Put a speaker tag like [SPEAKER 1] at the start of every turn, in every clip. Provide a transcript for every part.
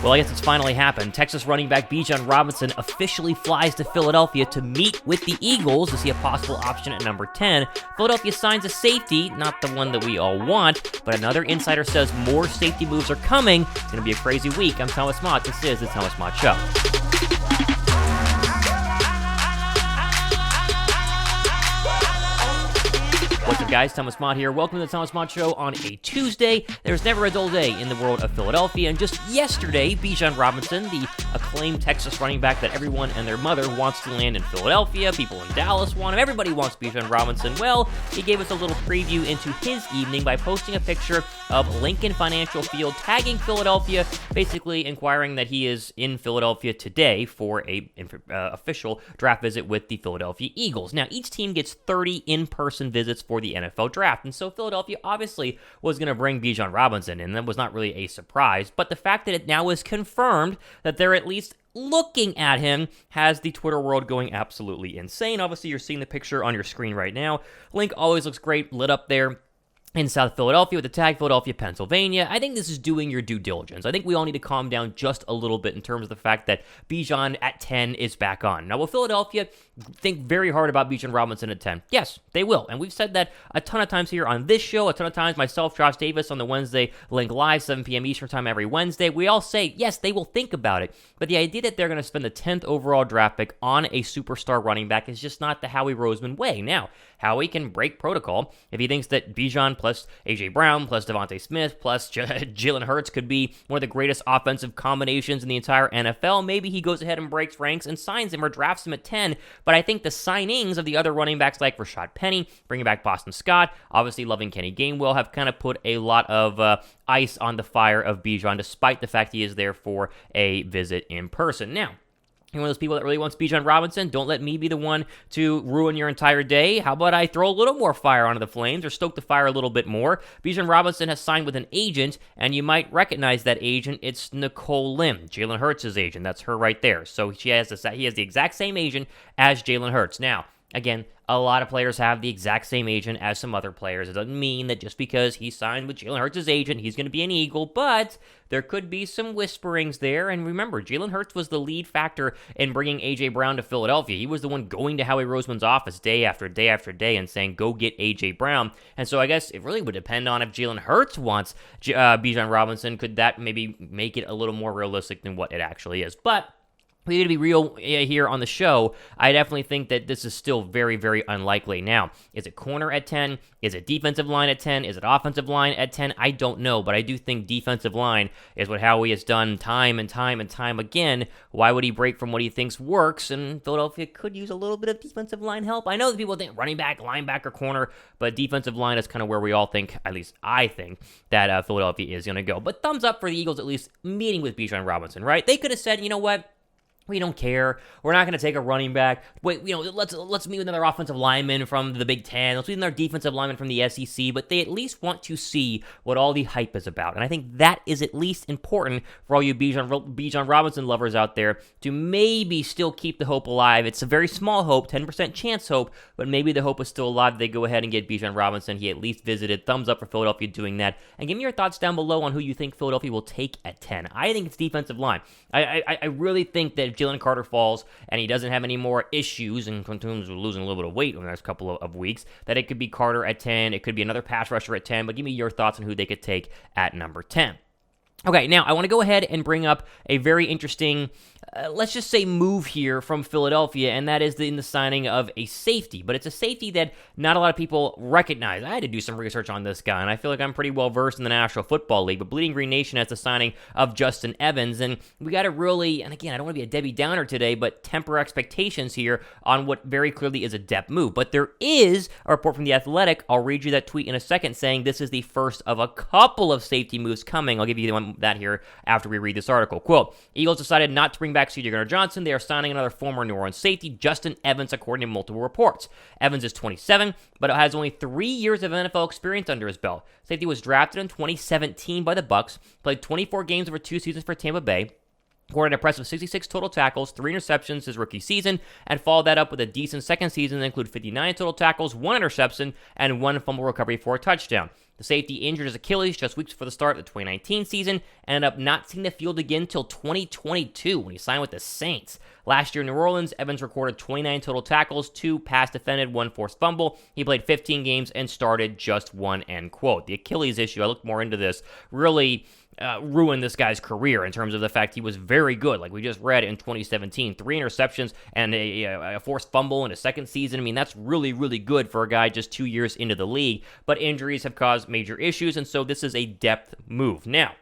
[SPEAKER 1] Well, I guess it's finally happened. Texas running back Bijan Robison officially flies to Philadelphia to meet with the Eagles to see a possible option at number 10. Philadelphia signs a safety, not the one that we all want, but another insider says more safety moves are coming. It's going to be a crazy week. I'm Thomas Mott. This is the Thomas Mott Show. What's up, guys? Thomas Mott here. Welcome to the Thomas Mott Show on a Tuesday. There's never a dull day in the world of Philadelphia, and just yesterday, Bijan Robison, the acclaimed Texas running back that everyone and their mother wants to land in Philadelphia, people in Dallas want him, everybody wants Bijan Robison. Well, he gave us a little preview into his evening by posting a picture of Lincoln Financial Field, tagging Philadelphia, basically inquiring that he is in Philadelphia today for a official draft visit with the Philadelphia Eagles. Now, each team gets 30 in-person visits for the NFL draft, and so Philadelphia obviously was going to bring Bijan Robison in. That was not really a surprise, but the fact that it now is confirmed that they're at least looking at him has the Twitter world going absolutely insane. Obviously, you're seeing the picture on your screen right now. Link always looks great lit up there in South Philadelphia with the tag Philadelphia, Pennsylvania. I think this is doing your due diligence. I think we all need to calm down just a little bit in terms of the fact that Bijan at 10 is back on. Now, will Philadelphia think very hard about Bijan Robison at 10? Yes, they will. And we've said that a ton of times here on this show, a ton of times myself, Josh Davis on the Wednesday Link Live, 7 p.m. Eastern Time every Wednesday. We all say, yes, they will think about it. But the idea that they're going to spend the 10th overall draft pick on a superstar running back is just not the Howie Roseman way. Now, Howie can break protocol if he thinks that Bijan plus A.J. Brown plus Devontae Smith plus Jalen Hurts could be one of the greatest offensive combinations in the entire NFL. Maybe he goes ahead and breaks ranks and signs him or drafts him at 10. But I think the signings of the other running backs like Rashad Penny, bringing back Boston Scott, obviously loving Kenny Gainwell, have kind of put a lot of ice on the fire of Bijan, despite the fact he is there for a visit in person. Now, you're one of those people that really wants Bijan Robison. Don't let me be the one to ruin your entire day. How about I throw a little more fire onto the flames or stoke the fire a little bit more? Bijan Robison has signed with an agent, and you might recognize that agent. It's Nicole Lim, Jalen Hurts' agent. That's her right there. So he has the exact same agent as Jalen Hurts. Now, again, a lot of players have the exact same agent as some other players. It doesn't mean that just because he signed with Jalen Hurts' agent, he's going to be an Eagle, but there could be some whisperings there. And remember, Jalen Hurts was the lead factor in bringing A.J. Brown to Philadelphia. He was the one going to Howie Roseman's office day after day after day and saying, go get A.J. Brown. And so I guess it really would depend on if Jalen Hurts wants Bijan Robison. Could that maybe make it a little more realistic than what it actually is? But we need to be real here on the show. I definitely think that this is still very, very unlikely. Now, is it corner at 10? Is it defensive line at 10? Is it offensive line at 10? I don't know, but I do think defensive line is what Howie has done time and time and time again. Why would he break from what he thinks works? And Philadelphia could use a little bit of defensive line help. I know that people think running back, linebacker, corner, but defensive line is kind of where we all think, at least I think, that Philadelphia is going to go. But thumbs up for the Eagles at least meeting with Bijan Robison, right? They could have said, you know what? We don't care. We're not going to take a running back. Wait, let's meet with another offensive lineman from the Big Ten. Let's meet with another defensive lineman from the SEC. But they at least want to see what all the hype is about. And I think that is at least important for all you Bijan Robison lovers out there to maybe still keep the hope alive. It's a very small hope, 10% chance hope, but maybe the hope is still alive. They go ahead and get Bijan Robison. He at least visited. Thumbs up for Philadelphia doing that. And give me your thoughts down below on who you think Philadelphia will take at 10. I think it's defensive line. I really think that Jalen Carter falls and he doesn't have any more issues and continues losing a little bit of weight over the next couple of weeks, that it could be Carter at 10, it could be another pass rusher at 10, but give me your thoughts on who they could take at number 10. Okay, now I want to go ahead and bring up a very interesting, let's just say, move here from Philadelphia, and that is in the signing of a safety. But it's a safety that not a lot of people recognize. I had to do some research on this guy, and I feel like I'm pretty well versed in the National Football League. But Bleeding Green Nation has the signing of Justin Evans, and we got to really, and again, I don't want to be a Debbie Downer today, but temper expectations here on what very clearly is a depth move. But there is a report from The Athletic. I'll read you that tweet in a second, saying this is the first of a couple of safety moves coming. I'll give you that here after we read this article. Quote, Eagles decided not to bring back CJGJ Gardner-Johnson. They are signing another former New Orleans safety, Justin Evans, according to multiple reports. Evans is 27, but has only 3 years of NFL experience under his belt. Safety was drafted in 2017 by the Bucs, played 24 games over 2 seasons for Tampa Bay, Scored an impressive 66 total tackles, 3 interceptions his rookie season, and followed that up with a decent second season that included 59 total tackles, 1 interception, and 1 fumble recovery for a touchdown. The safety injured his Achilles just weeks before the start of the 2019 season, and ended up not seeing the field again until 2022 when he signed with the Saints. Last year in New Orleans, Evans recorded 29 total tackles, 2 pass defended, 1 forced fumble. He played 15 games and started just 1, end quote. The Achilles issue, I looked more into this, really ruined this guy's career in terms of the fact he was very good, like we just read in 2017. 3 interceptions and a forced fumble in his second season. I mean, that's really, really good for a guy just 2 years into the league, but injuries have caused major issues, and so this is a depth move. Now,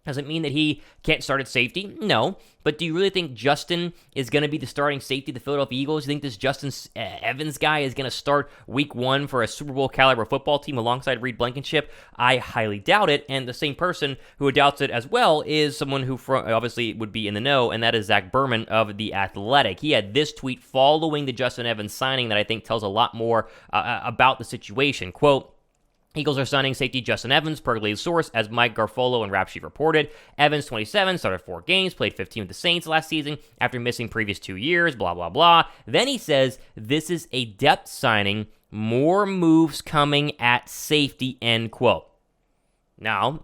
[SPEAKER 1] does it mean that he can't start at safety? No. But do you really think Justin is going to be the starting safety of the Philadelphia Eagles? You think this Justin Evans guy is going to start week 1 for a Super Bowl caliber football team alongside Reid Blankenship? I highly doubt it. And the same person who doubts it as well is someone who obviously would be in the know, and that is Zach Berman of The Athletic. He had this tweet following the Justin Evans signing that I think tells a lot more about the situation. Quote, Eagles are signing safety Justin Evans, per lead source, as Mike Garfolo and Rap Sheet reported. Evans, 27, started 4 games, played 15 with the Saints last season after missing previous 2 years, blah, blah, blah. Then he says, this is a depth signing, more moves coming at safety, end quote. Now,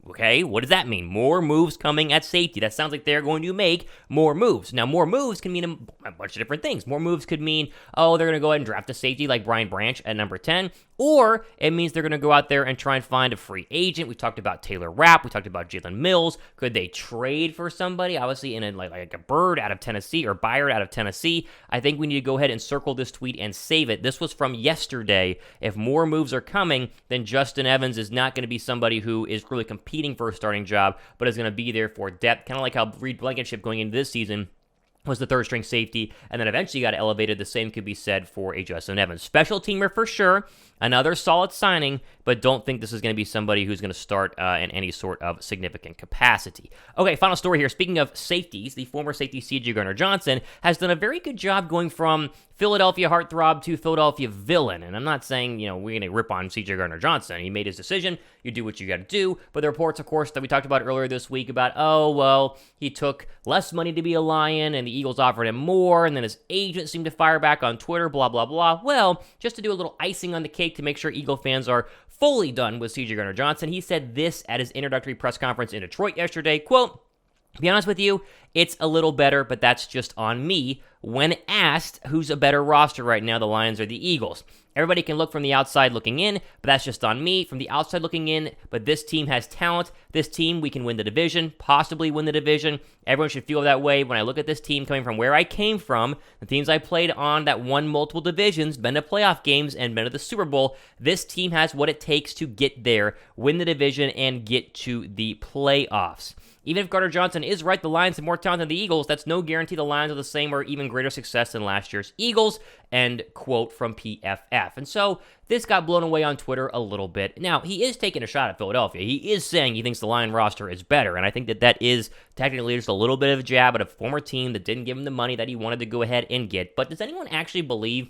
[SPEAKER 1] okay, what does that mean? More moves coming at safety. That sounds like they're going to make more moves. Now, more moves can mean a bunch of different things. More moves could mean, they're going to go ahead and draft a safety like Brian Branch at number 10, or it means they're going to go out there and try and find a free agent. We talked about Taylor Rapp. We talked about Jalen Mills. Could they trade for somebody? Obviously, in like a Bird out of Tennessee or Byard out of Tennessee. I think we need to go ahead and circle this tweet and save it. This was from yesterday. If more moves are coming, then Justin Evans is not going to be somebody who is really competing for a starting job, but is going to be there for depth, kind of like how Reid Blankenship going into this season was the third-string safety, and then eventually got elevated. The same could be said for a Justin Evans. Special teamer for sure, another solid signing, but don't think this is going to be somebody who's going to start in any sort of significant capacity. Okay, final story here. Speaking of safeties, the former safety CJ Gardner-Johnson has done a very good job going from Philadelphia heartthrob to Philadelphia villain, and I'm not saying, we're going to rip on CJ Gardner-Johnson. He made his decision. You do what you got to do, but the reports, of course, that we talked about earlier this week about, he took less money to be a Lion, and the Eagles offered him more, and then his agent seemed to fire back on Twitter, blah, blah, blah. Well, just to do a little icing on the cake to make sure Eagle fans are fully done with CJ Gardner-Johnson, he said this at his introductory press conference in Detroit yesterday, quote, to be honest with you, it's a little better, but that's just on me. When asked who's a better roster right now, the Lions or the Eagles. Everybody can look from the outside looking in, but that's just on me. From the outside looking in, but this team has talent. This team, we can win the division, possibly win the division. Everyone should feel that way. When I look at this team coming from where I came from, the teams I played on that won multiple divisions, been to playoff games, and been to the Super Bowl, this team has what it takes to get there, win the division, and get to the playoffs. Even if Gardner-Johnson is right, the Lions have more talent than the Eagles. That's no guarantee the Lions are the same or even greater success than last year's Eagles, end quote from PFF. And so this got blown away on Twitter a little bit. Now, he is taking a shot at Philadelphia. He is saying he thinks the Lion roster is better, and I think that is technically just a little bit of a jab at a former team that didn't give him the money that he wanted to go ahead and get. But does anyone actually believe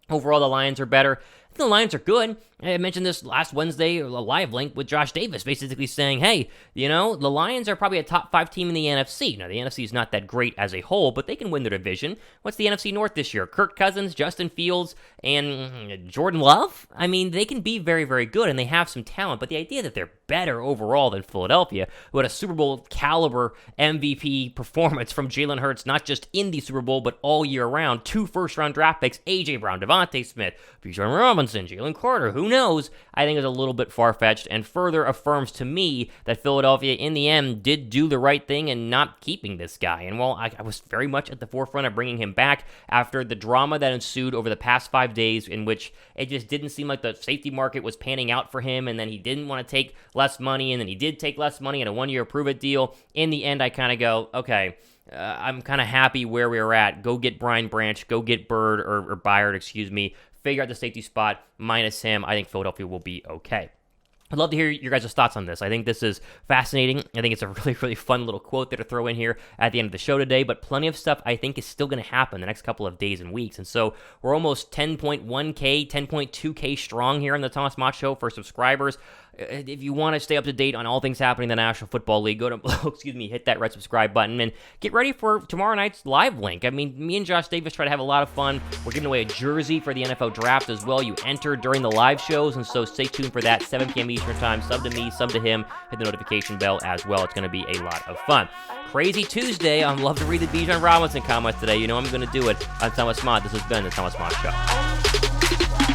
[SPEAKER 1] overall the Lions are better? I think the Lions are good. I mentioned this last Wednesday, a live link with Josh Davis, basically saying, hey, the Lions are probably a top 5 team in the NFC. Now, the NFC is not that great as a whole, but they can win their division. What's the NFC North this year? Kirk Cousins, Justin Fields, and Jordan Love? I mean, they can be very, very good, and they have some talent, but the idea that they're better overall than Philadelphia, who had a Super Bowl caliber MVP performance from Jalen Hurts, not just in the Super Bowl, but all year round, 2 first-round draft picks, A.J. Brown, Devontae Smith, Bijan Robison, Jalen Carter, who knows? I think it's a little bit far-fetched and further affirms to me that Philadelphia, in the end, did do the right thing in not keeping this guy. And while I was very much at the forefront of bringing him back after the drama that ensued over the past 5 days in which it just didn't seem like the safety market was panning out for him, and then he didn't want to take less money, and then he did take less money in a 1-year prove-it deal. In the end, I kind of go, okay, I'm kind of happy where we were at. Go get Brian Branch, go get Bird, or Byard, figure out the safety spot, minus him. I think Philadelphia will be okay. I'd love to hear your guys' thoughts on this. I think this is fascinating. I think it's a really, really fun little quote there to throw in here at the end of the show today, but plenty of stuff I think is still going to happen the next couple of days and weeks. And so we're almost 10.1K, 10.2K strong here on the Thomas Mott Show for subscribers. if you want to stay up to date on all things happening in the National Football League, go to, hit that red subscribe button and get ready for tomorrow night's live link. I mean, me and Josh Davis try to have a lot of fun. We're giving away a jersey for the NFL draft as well. You enter during the live shows, and so stay tuned for that, 7 p.m. Eastern time. Sub to me, sub to him, hit the notification bell as well. It's going to be a lot of fun. Crazy Tuesday. I'd love to read the Bijan Robison comments today. You know I'm going to do it on Thomas Mott. This has been the Thomas Mott Show.